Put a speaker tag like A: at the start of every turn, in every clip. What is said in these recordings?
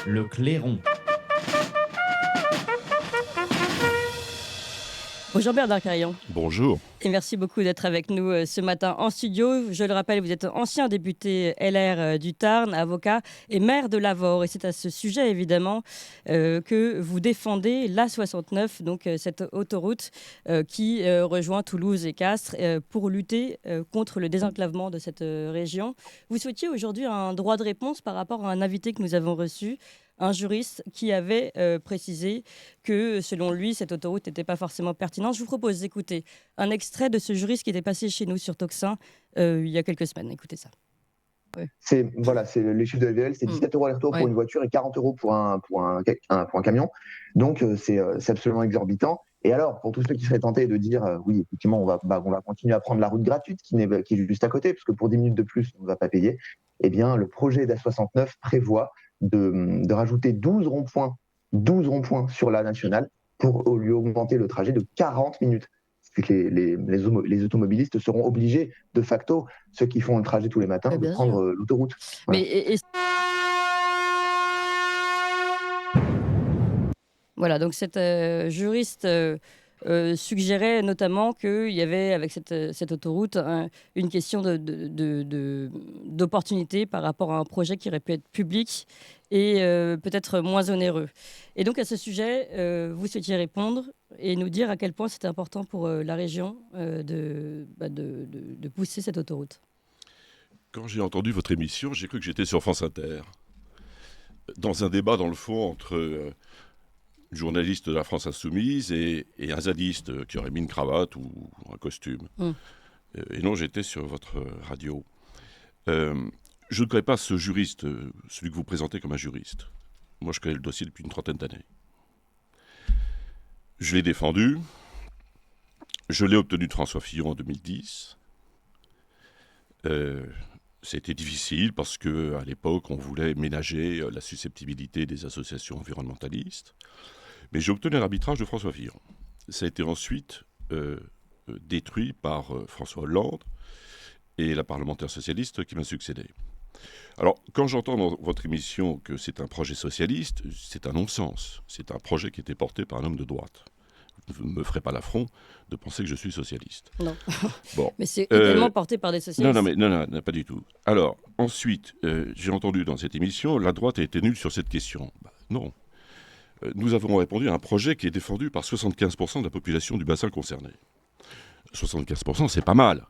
A: Le clairon.
B: Bonjour Bernard Carayon.
C: Bonjour.
B: Et merci beaucoup d'être avec nous ce matin en studio. Je le rappelle, vous êtes ancien député LR du Tarn, avocat et maire de Lavore. Et c'est à ce sujet, évidemment, que vous défendez l'A69, donc cette autoroute qui rejoint Toulouse et Castres pour lutter contre le désenclavement de cette région. Vous souhaitiez aujourd'hui un droit de réponse par rapport à un invité que nous avons reçu, un juriste qui avait précisé que, selon lui, cette autoroute n'était pas forcément pertinente. Je vous propose d'écouter un extrait de ce juriste qui était passé chez nous sur Tocsin il y a quelques semaines. Écoutez ça.
D: Ouais. C'est les chiffres de la VL, c'est 17 € aller-retour pour une voiture et 40 € pour un camion. Donc, c'est absolument exorbitant. Et alors, pour tous ceux qui seraient tentés de dire oui, effectivement, on va continuer à prendre la route gratuite qui est juste à côté, parce que pour 10 minutes de plus, on ne va pas payer, eh bien, le projet d'A69 prévoit de rajouter 12 ronds-points sur la nationale pour lui augmenter le trajet de 40 minutes. Les automobilistes seront obligés, de facto, ceux qui font le trajet tous les matins, de prendre l'autoroute.
B: Voilà. Voilà, donc cette juriste suggérait notamment qu'il y avait, avec cette autoroute, une question d'opportunité par rapport à un projet qui aurait pu être public et peut-être moins onéreux. Et donc, à ce sujet, vous souhaitiez répondre et nous dire à quel point c'était important pour la région de pousser cette autoroute.
C: Quand j'ai entendu votre émission, j'ai cru que j'étais sur France Inter, dans un débat, dans le fond, entre journaliste de la France Insoumise et un zadiste qui aurait mis une cravate ou un costume. Et non, j'étais sur votre radio. Je ne connais pas ce juriste, celui que vous présentez comme un juriste. Moi, je connais le dossier depuis une trentaine d'années. Je l'ai défendu. Je l'ai obtenu de François Fillon en 2010. C'était difficile parce qu'à l'époque, on voulait ménager la susceptibilité des associations environnementalistes. Mais j'ai obtenu l'arbitrage de François Fillon. Ça a été ensuite détruit par François Hollande et la parlementaire socialiste qui m'a succédé. Alors, quand j'entends dans votre émission que c'est un projet socialiste, c'est un non-sens. C'est un projet qui était porté par un homme de droite. Vous ne me ferez pas l'affront de penser que je suis socialiste.
B: Non.
C: Bon.
B: Mais c'est également porté par des socialistes.
C: Non, pas du tout. Alors, ensuite, j'ai entendu dans cette émission, la droite a été nulle sur cette question. Non. Nous avons répondu à un projet qui est défendu par 75% de la population du bassin concerné. 75%, c'est pas mal.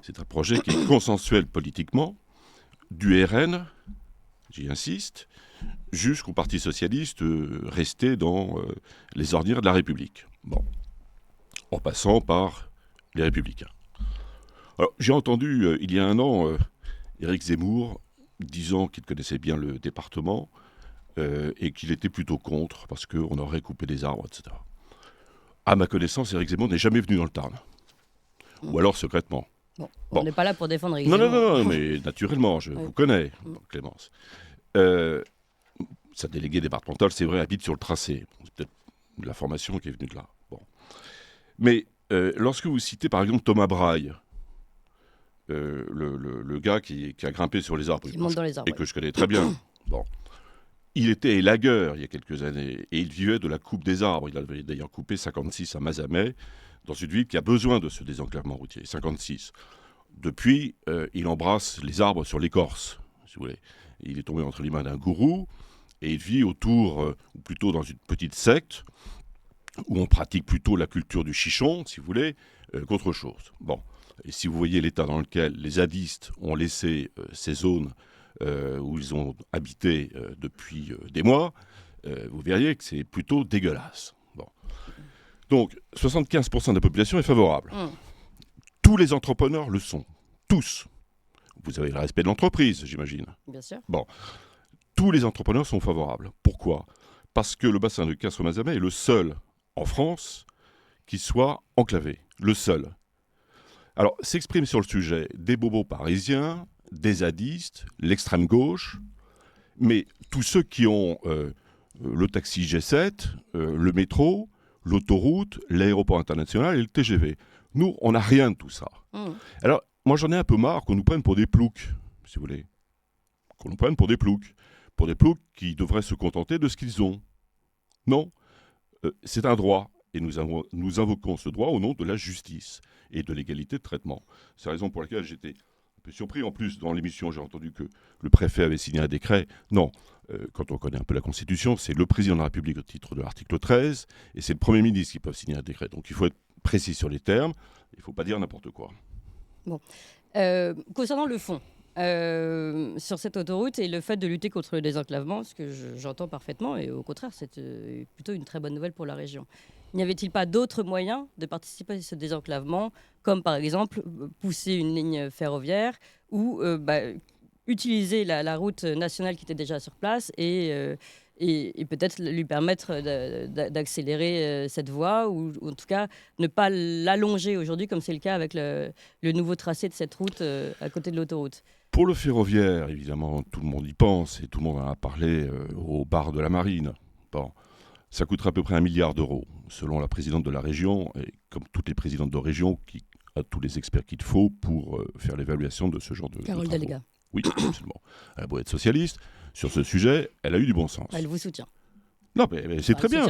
C: C'est un projet qui est consensuel politiquement, du RN, j'y insiste, jusqu'au Parti socialiste resté dans les ornières de la République. Bon. En passant par les Républicains. Alors, j'ai entendu, il y a un an, Éric Zemmour disant qu'il connaissait bien le département et qu'il était plutôt contre, parce qu'on aurait coupé des arbres, etc. À ma connaissance, Éric Zemmour n'est jamais venu dans le Tarn. Ou alors secrètement.
B: Bon, on n'est pas là pour défendre Éric
C: Zemmour. Non, mais naturellement, je vous connais, Clémence. Sa déléguée départementale, c'est vrai, habite sur le tracé. C'est peut-être la formation qui est venue de là. Bon. Mais lorsque vous citez, par exemple, Thomas Braille, le gars qui a grimpé sur les arbres, et que je connais très bien, bon. Il était élagueur il y a quelques années et il vivait de la coupe des arbres. Il avait d'ailleurs coupé 56 à Mazamet, dans une ville qui a besoin de ce désenclavement routier. 56. Depuis, il embrasse les arbres sur l'écorce, si vous voulez. Il est tombé entre les mains d'un gourou et il vit autour, ou plutôt dans une petite secte, où on pratique plutôt la culture du chichon, si vous voulez, qu'autre chose. Bon. Et si vous voyez l'état dans lequel les zadistes ont laissé ces zones où ils ont habité depuis des mois, vous verriez que c'est plutôt dégueulasse. Bon. Donc, 75% de la population est favorable. Tous les entrepreneurs le sont. Tous. Vous avez le respect de l'entreprise, j'imagine.
B: Bien sûr.
C: Bon. Tous les entrepreneurs sont favorables. Pourquoi ? Parce que le bassin de Castres-Mazamet est le seul en France qui soit enclavé. Le seul. Alors, s'expriment sur le sujet des bobos parisiens, des zadistes, l'extrême gauche, mais tous ceux qui ont le taxi G7, le métro, l'autoroute, l'aéroport international et le TGV. Nous, on n'a rien de tout ça. Alors, moi, j'en ai un peu marre qu'on nous prenne pour des ploucs, si vous voulez. Qu'on nous prenne pour des ploucs. pour des plots qui devraient se contenter de ce qu'ils ont. Non, c'est un droit. Et nous invoquons ce droit au nom de la justice et de l'égalité de traitement. C'est la raison pour laquelle j'étais un peu surpris. En plus, dans l'émission, j'ai entendu que le préfet avait signé un décret. Non, quand on connaît un peu la Constitution, c'est le président de la République au titre de l'article 13, et c'est le Premier ministre qui peut signer un décret. Donc il faut être précis sur les termes, il ne faut pas dire n'importe quoi.
B: Bon. Concernant le fond, sur cette autoroute et le fait de lutter contre le désenclavement, ce que j'entends parfaitement, et au contraire, c'est plutôt une très bonne nouvelle pour la région. N'y avait-il pas d'autres moyens de participer à ce désenclavement, comme par exemple pousser une ligne ferroviaire ou utiliser la route nationale qui était déjà sur place et peut-être lui permettre d'accélérer cette voie ou en tout cas ne pas l'allonger aujourd'hui comme c'est le cas avec le nouveau tracé de cette route à côté de l'autoroute.
C: Pour le ferroviaire, évidemment, tout le monde y pense et tout le monde en a parlé au bar de la Marine. Bon, ça coûterait à peu près 1 milliard d'euros, selon la présidente de la région, et comme toutes les présidentes de région, qui a tous les experts qu'il faut pour faire l'évaluation de ce genre de
B: Carole
C: travaux.
B: Deléga.
C: Oui, absolument. Elle a beau être socialiste, sur ce sujet, elle a eu du bon sens.
B: Elle vous soutient.
C: Non, mais c'est très bien.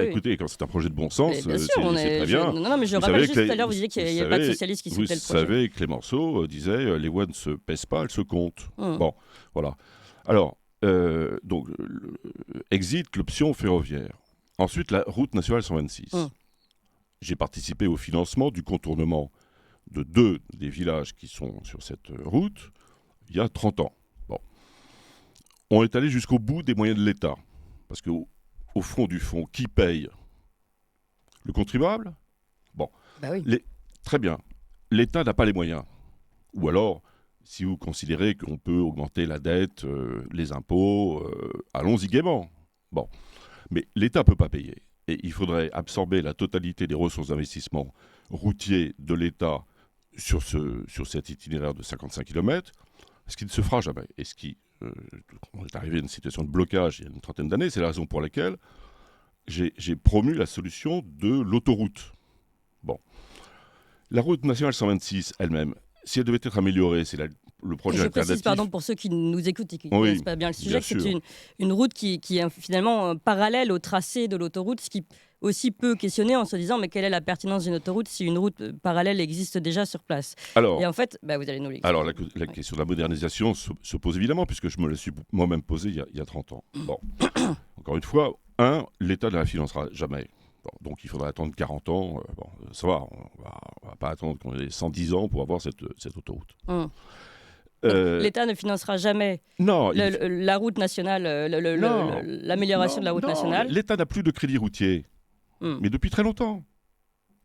C: Écoutez, quand c'est un projet de bon sens, c'est très bien.
B: Non, mais je rappelle juste tout à l'heure, vous disiez qu'il n'y avait pas de socialistes qui soutenaient le projet.
C: Vous savez, Clémenceau disait les voix ne se pèsent pas, elles se comptent. Bon, voilà. Alors, donc, exit l'option ferroviaire. Ensuite, la route nationale 126. J'ai participé au financement du contournement de 2 des villages qui sont sur cette route il y a 30 ans. Bon. On est allé jusqu'au bout des moyens de l'État. Parce qu'au fond du fond, qui paye ? Le contribuable ? Bon.
B: Bah oui.
C: Très bien. L'État n'a pas les moyens. Ou alors, si vous considérez qu'on peut augmenter la dette, les impôts, allons-y gaiement. Bon. Mais l'État ne peut pas payer. Et il faudrait absorber la totalité des ressources d'investissement routiers de l'État sur cet itinéraire de 55 km, ce qui ne se fera jamais. Et ce qui, on est arrivé à une situation de blocage il y a une trentaine d'années, c'est la raison pour laquelle j'ai promu la solution de l'autoroute. Bon. La route nationale 126 elle-même, si elle devait être améliorée, c'est le projet
B: je
C: alternatif.
B: précise, pardon, pour ceux qui nous écoutent et qui ne connaissent pas bien le sujet, c'est une route qui est finalement parallèle au tracé de l'autoroute, ce qui aussi peut questionner en se disant mais quelle est la pertinence d'une autoroute si une route parallèle existe déjà sur place.
C: Alors,
B: et en fait, vous allez nous l'expliquer.
C: Alors la question de la modernisation se pose évidemment, puisque je me la suis moi-même posée il y a 30 ans. Bon. Encore une fois, l'État ne la financera jamais. Bon, donc il faudra attendre 40 ans. Ça va, on va pas attendre qu'on ait 110 ans pour avoir cette autoroute.
B: L'État ne financera jamais la route nationale, l'amélioration de la route nationale.
C: L'État n'a plus de crédit routier, mais depuis très longtemps.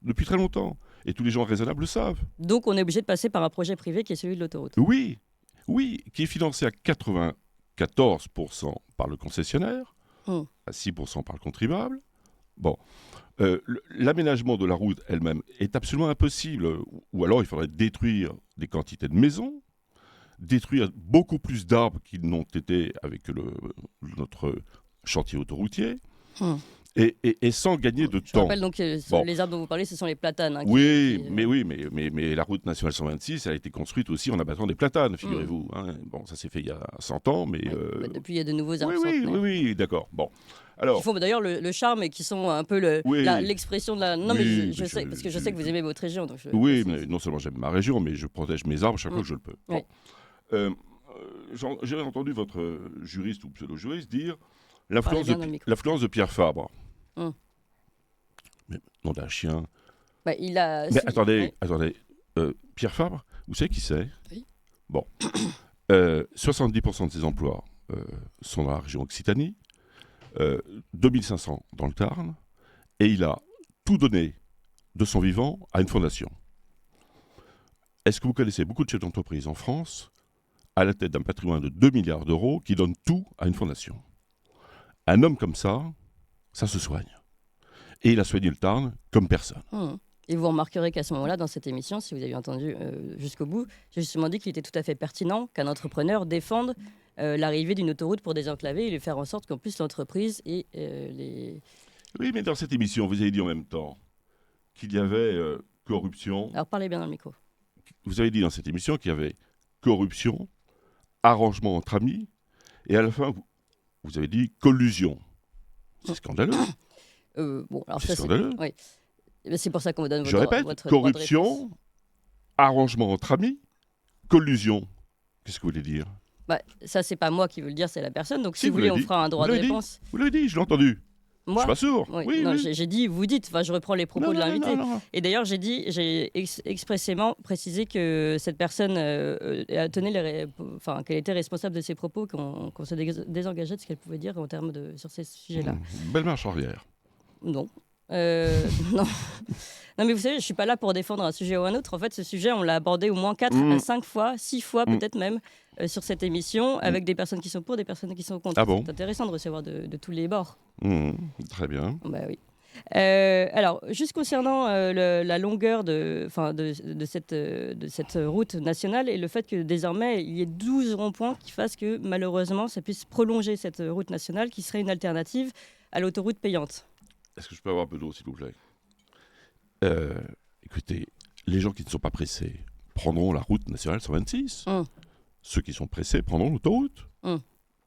C: Depuis très longtemps. Et tous les gens raisonnables le savent.
B: Donc on est obligé de passer par un projet privé qui est celui de l'autoroute.
C: Oui, qui est financé à 94% par le concessionnaire, à 6% par le contribuable. Bon. L'aménagement de la route elle-même est absolument impossible. Ou alors il faudrait détruire des quantités de maisons, détruire beaucoup plus d'arbres qu'ils n'ont été avec notre chantier autoroutier, et sans gagner de temps.
B: Je rappelle donc les arbres dont vous parlez, ce sont les platanes.
C: Mais la route nationale 126, elle a été construite aussi en abattant des platanes, figurez-vous. Bon, ça s'est fait il y a 100 ans, mais...
B: depuis, il y a de nouveaux arbres.
C: Oui, d'accord. Bon. Alors,
B: qui font d'ailleurs le charme et qui sont un peu l'expression de la... Non, mais je sais, parce que je sais que vous aimez votre région. Donc
C: mais non seulement j'aime ma région, mais je protège mes arbres chaque fois que je le peux. Bon. J'ai entendu votre juriste ou pseudo-juriste dire l'influence de Pierre Fabre. Mais nom d'un chien.
B: Il a...
C: Mais attendez. Pierre Fabre, vous savez qui c'est ?
B: Oui.
C: Bon. 70% de ses emplois sont dans la région Occitanie, 2500 dans le Tarn, et il a tout donné de son vivant à une fondation. Est-ce que vous connaissez beaucoup de chefs d'entreprise en France à la tête d'un patrimoine de 2 milliards d'euros qui donnent tout à une fondation ? Un homme comme ça se soigne. Et il a soigné le Tarn comme personne.
B: Et vous remarquerez qu'à ce moment-là, dans cette émission, si vous avez entendu jusqu'au bout, j'ai justement dit qu'il était tout à fait pertinent qu'un entrepreneur défende l'arrivée d'une autoroute pour désenclaver et faire en sorte qu'en plus l'entreprise et les...
C: Oui, mais dans cette émission, vous avez dit en même temps qu'il y avait corruption.
B: Alors parlez bien dans le micro.
C: Vous avez dit dans cette émission qu'il y avait corruption, arrangement entre amis, et à la fin, vous avez dit collusion. C'est scandaleux.
B: C'est
C: scandaleux.
B: Oui. C'est pour ça qu'on vous donne
C: Je répète, corruption, arrangement entre amis, collusion. Qu'est-ce que vous voulez dire ?
B: Ça, c'est pas moi qui veux le dire, c'est la personne. Donc, si vous voulez, on fera un droit de réponse.
C: Vous l'avez dit, je l'ai entendu.
B: Moi,
C: je suis pas sourd.
B: Oui. J'ai dit, vous dites. Enfin, je reprends les propos de l'invité.
C: Non. Et
B: d'ailleurs, j'ai expressément précisé que cette personne qu'elle était responsable de ses propos, qu'on se désengageait de ce qu'elle pouvait dire en termes sur ces sujets-là.
C: Belle marche arrière.
B: Non. Non. Non, mais vous savez, je suis pas là pour défendre un sujet ou un autre. En fait, ce sujet, on l'a abordé au moins 4 à 5 fois, 6 fois peut-être même, sur cette émission, avec des personnes qui sont pour, des personnes qui sont contre. C'est intéressant de recevoir de tous les bords.
C: Très bien.
B: Oui. Alors, juste concernant la longueur de cette route nationale et le fait que désormais, il y ait 12 ronds-points qui fassent que, malheureusement, ça puisse prolonger cette route nationale qui serait une alternative à l'autoroute payante.
C: Est-ce que je peux avoir un peu d'eau, s'il vous plaît ? Écoutez, les gens qui ne sont pas pressés prendront la route nationale 126. Ceux qui sont pressés prendront l'autoroute.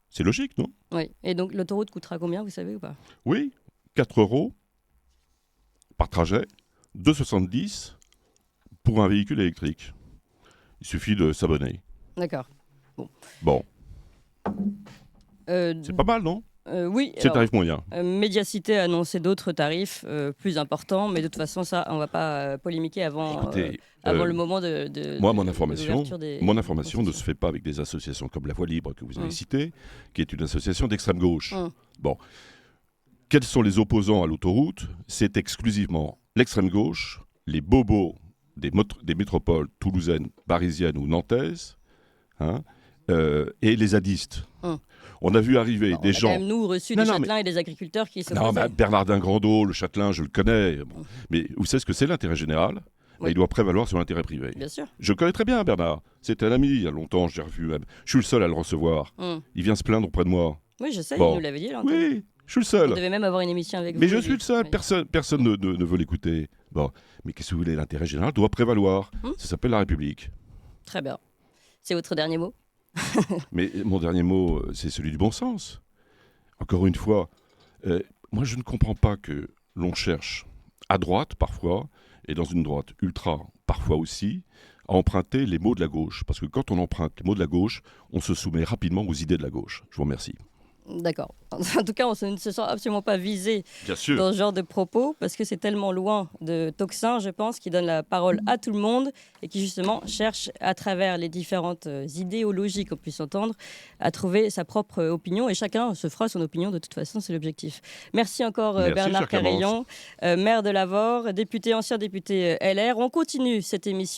C: C'est logique, non ?
B: Oui. Et donc, l'autoroute coûtera combien, vous savez ou pas ?
C: Oui, 4 € par trajet, 2,70 pour un véhicule électrique. Il suffit de s'abonner.
B: D'accord.
C: Bon. C'est pas mal, non ?
B: Oui.
C: C'est le tarif moyen.
B: Médiacité a annoncé d'autres tarifs plus importants, mais de toute façon, ça, on ne va pas polémiquer avant le moment de
C: moi, mon information ne se fait pas avec des associations comme La Voix Libre, que vous avez citée, qui est une association d'extrême gauche. Bon. Quels sont les opposants à l'autoroute ? C'est exclusivement l'extrême gauche, les bobos des métropoles toulousaines, parisiennes ou nantaises, et les zadistes. On a vu arriver des gens...
B: On a quand même, nous, reçu des châtelains et des agriculteurs qui s'opposaient.
C: Bernardin Grandot, le châtelain, je le connais. Mais vous savez ce que c'est l'intérêt général ? Il doit prévaloir sur l'intérêt privé.
B: Bien sûr.
C: Je connais très bien Bernard. C'était un ami il y a longtemps, je l'ai revu même. Je suis le seul à le recevoir. Il vient se plaindre auprès de moi.
B: Oui, je sais, il nous l'avait dit.
C: Oui, je suis le seul.
B: On devait même avoir une émission avec vous.
C: Mais je suis le seul, personne ne veut l'écouter. Bon, mais qu'est-ce que vous voulez ? L'intérêt général doit prévaloir. Ça s'appelle la République.
B: Très bien. C'est votre dernier mot ?
C: Mais mon dernier mot, c'est celui du bon sens. Encore une fois, moi je ne comprends pas que l'on cherche à droite parfois, et dans une droite ultra parfois aussi, à emprunter les mots de la gauche. Parce que quand on emprunte les mots de la gauche, on se soumet rapidement aux idées de la gauche. Je vous remercie.
B: D'accord. En tout cas, on ne se sent absolument pas visé dans ce genre de propos, parce que c'est tellement loin de Tocsin, je pense, qui donne la parole à tout le monde et qui justement cherche, à travers les différentes idéologies qu'on puisse entendre, à trouver sa propre opinion, et chacun se fera son opinion, de toute façon, c'est l'objectif. Merci encore Bernard Carayon, maire de Lavore, ancien député LR. On continue cette émission.